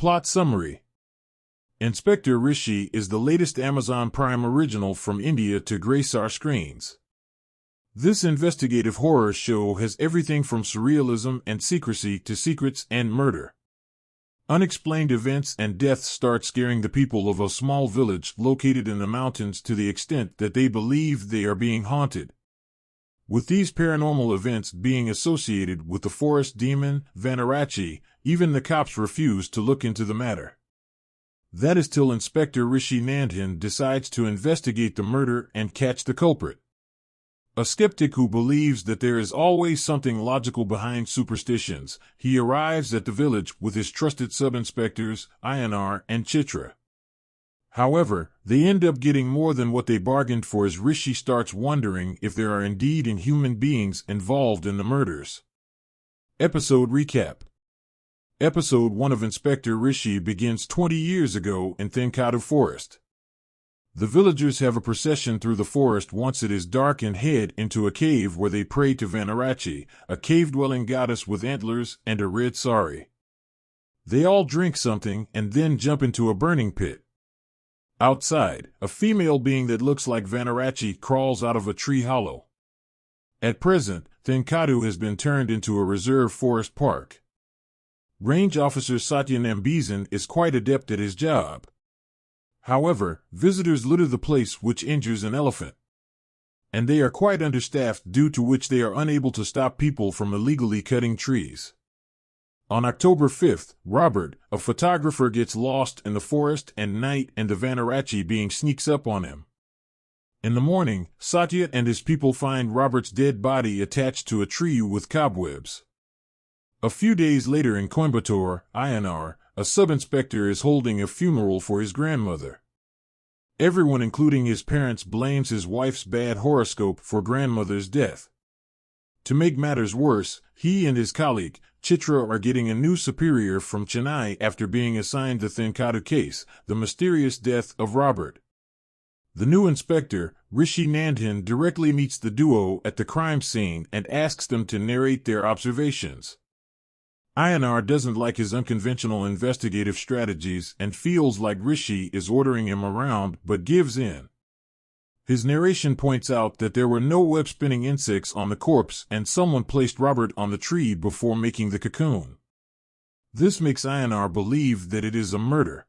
Plot summary. Inspector Rishi is the latest Amazon Prime original from India to grace our screens. This investigative horror show has everything from surrealism and secrecy to secrets and murder. Unexplained events and deaths start scaring the people of a small village located in the mountains to the extent that they believe they are being haunted. With these paranormal events being associated with the forest demon, Vanarachi, even the cops refuse to look into the matter. That is till Inspector Rishi Nandhin decides to investigate the murder and catch the culprit. A skeptic who believes that there is always something logical behind superstitions, he arrives at the village with his trusted sub-inspectors, Ayanar and Chitra. However, they end up getting more than what they bargained for as Rishi starts wondering if there are indeed inhuman beings involved in the murders. Episode Recap. Episode 1 of Inspector Rishi begins 20 years ago in Thenkadu Forest. The villagers have a procession through the forest once it is dark and head into a cave where they pray to Vanarachi, a cave-dwelling goddess with antlers and a red sari. They all drink something and then jump into a burning pit. Outside, a female being that looks like Vanarachi crawls out of a tree hollow. At present, Thenkadu has been turned into a reserve forest park. Range Officer Satya Nambizan is quite adept at his job. However, visitors litter the place, which injures an elephant. And they are quite understaffed, due to which they are unable to stop people from illegally cutting trees. On October 5th, Robert, a photographer, gets lost in the forest at night and the Vanarachi being sneaks up on him. In the morning, Satya and his people find Robert's dead body attached to a tree with cobwebs. A few days later in Coimbatore, Ayanar, a sub-inspector, is holding a funeral for his grandmother. Everyone, including his parents, blames his wife's bad horoscope for grandmother's death. To make matters worse, he and his colleague, Chitra, are getting a new superior from Chennai after being assigned the Thenkadu case, the mysterious death of Robert. The new inspector, Rishi Nandhin, directly meets the duo at the crime scene and asks them to narrate their observations. Ayanar doesn't like his unconventional investigative strategies and feels like Rishi is ordering him around, but gives in. His narration points out that there were no web-spinning insects on the corpse and someone placed Robert on the tree before making the cocoon. This makes Ayanar believe that it is a murder.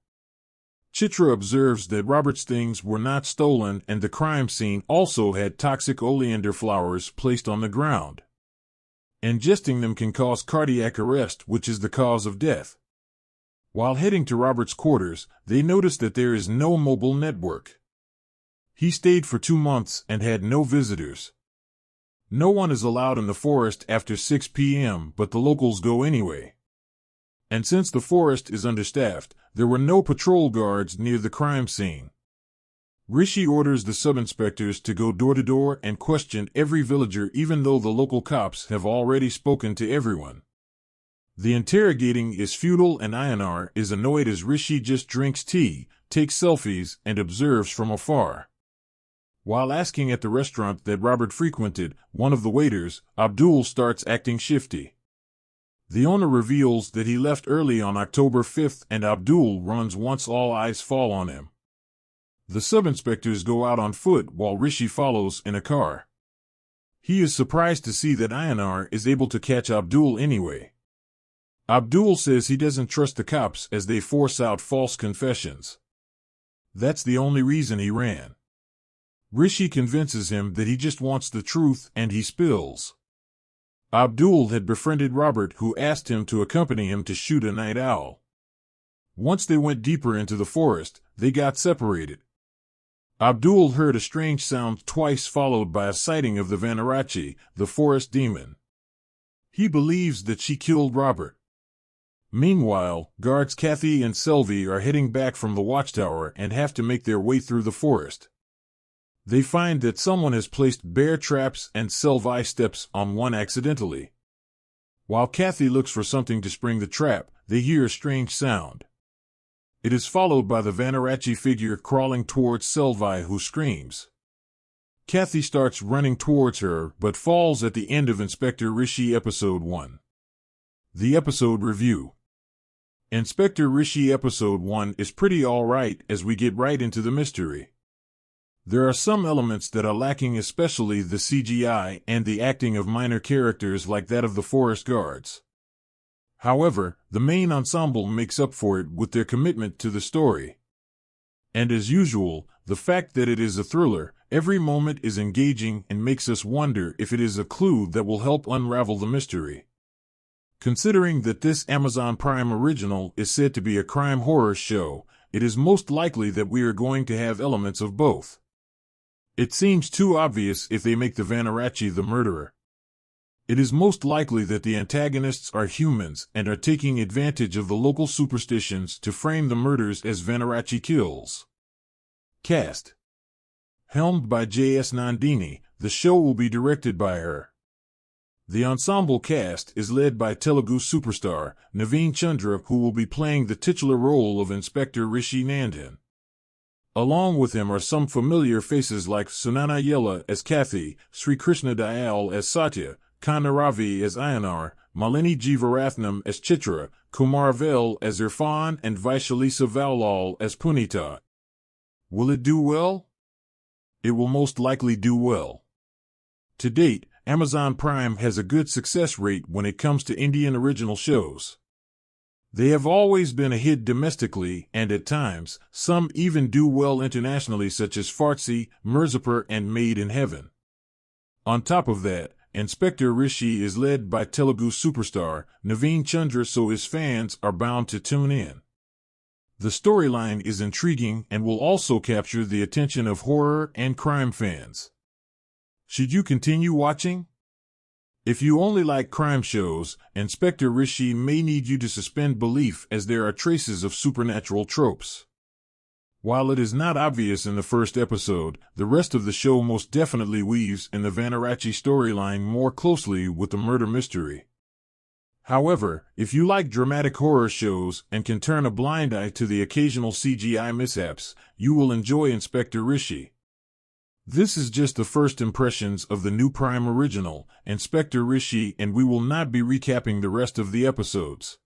Chitra observes that Robert's things were not stolen and the crime scene also had toxic oleander flowers placed on the ground. Ingesting them can cause cardiac arrest, which is the cause of death. While heading to Robert's quarters, they notice that there is no mobile network. He stayed for 2 months and had no visitors. No one is allowed in the forest after 6 p.m., but the locals go anyway. And since the forest is understaffed, there were no patrol guards near the crime scene. Rishi orders the sub-inspectors to go door to door and question every villager, even though the local cops have already spoken to everyone. The interrogating is futile and Ayanar is annoyed as Rishi just drinks tea, takes selfies, and observes from afar. While asking at the restaurant that Robert frequented, one of the waiters, Abdul, starts acting shifty. The owner reveals that he left early on October 5th and Abdul runs once all eyes fall on him. The sub-inspectors go out on foot while Rishi follows in a car. He is surprised to see that Ayanar is able to catch Abdul anyway. Abdul says he doesn't trust the cops as they force out false confessions. That's the only reason he ran. Rishi convinces him that he just wants the truth and he spills. Abdul had befriended Robert, who asked him to accompany him to shoot a night owl. Once they went deeper into the forest, they got separated. Abdul heard a strange sound twice, followed by a sighting of the Vanarachi, the forest demon. He believes that she killed Robert. Meanwhile, guards Kathy and Selvi are heading back from the watchtower and have to make their way through the forest. They find that someone has placed bear traps and Selvi steps on one accidentally. While Kathy looks for something to spring the trap, they hear a strange sound. It is followed by the Vanarachi figure crawling towards Selvi, who screams. Kathy starts running towards her but falls at the end of Inspector Rishi Episode 1. The episode review. Inspector Rishi Episode 1 is pretty alright as we get right into the mystery. There are some elements that are lacking, especially the CGI and the acting of minor characters like that of the forest guards. However, the main ensemble makes up for it with their commitment to the story. And as usual, the fact that it is a thriller, every moment is engaging and makes us wonder if it is a clue that will help unravel the mystery. Considering that this Amazon Prime original is said to be a crime horror show, it is most likely that we are going to have elements of both. It seems too obvious if they make the Vanarachie the murderer. It is most likely that the antagonists are humans and are taking advantage of the local superstitions to frame the murders as Vanarachie kills. Cast: helmed by J.S. Nandini, the show will be directed by her. The ensemble cast is led by Telugu superstar Naveen Chandra, who will be playing the titular role of Inspector Rishi Nandan. Along with him are some familiar faces like Sunana Yella as Kathy, Sri Krishna Dayal as Satya, Khanna Ravi as Ayanar, Malini Jeevarathnam as Chitra, Kumar Vel as Irfan, and Vaishalisa Vallal as Punita. Will it do well? It will most likely do well. To date, Amazon Prime has a good success rate when it comes to Indian original shows. They have always been a hit domestically, and at times, some even do well internationally, such as Farsi, Mirzapur, and Made in Heaven. On top of that, Inspector Rishi is led by Telugu superstar Naveen Chandra, so his fans are bound to tune in. The storyline is intriguing and will also capture the attention of horror and crime fans. Should you continue watching? If you only like crime shows, Inspector Rishi may need you to suspend belief, as there are traces of supernatural tropes. While it is not obvious in the first episode, the rest of the show most definitely weaves in the Vanarachie storyline more closely with the murder mystery. However, if you like dramatic horror shows and can turn a blind eye to the occasional CGI mishaps, you will enjoy Inspector Rishi. This is just the first impressions of the new Prime original, Inspector Rishi, and we will not be recapping the rest of the episodes.